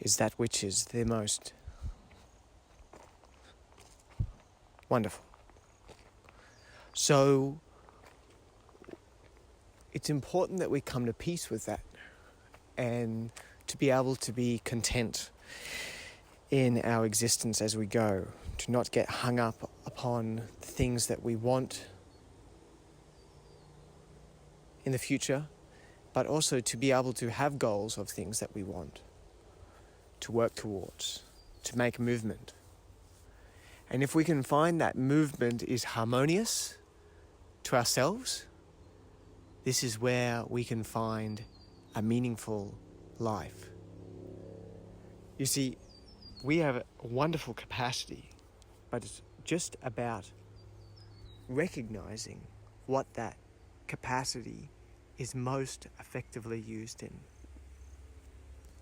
is that which is the most wonderful. So it's important that we come to peace with that and to be able to be content in our existence as we go, to not get hung up upon the things that we want in the future, but also to be able to have goals of things that we want, to work towards, to make movement. And if we can find that movement is harmonious to ourselves, this is where we can find a meaningful life. You see, we have a wonderful capacity, but it's just about recognizing what that capacity is most effectively used in.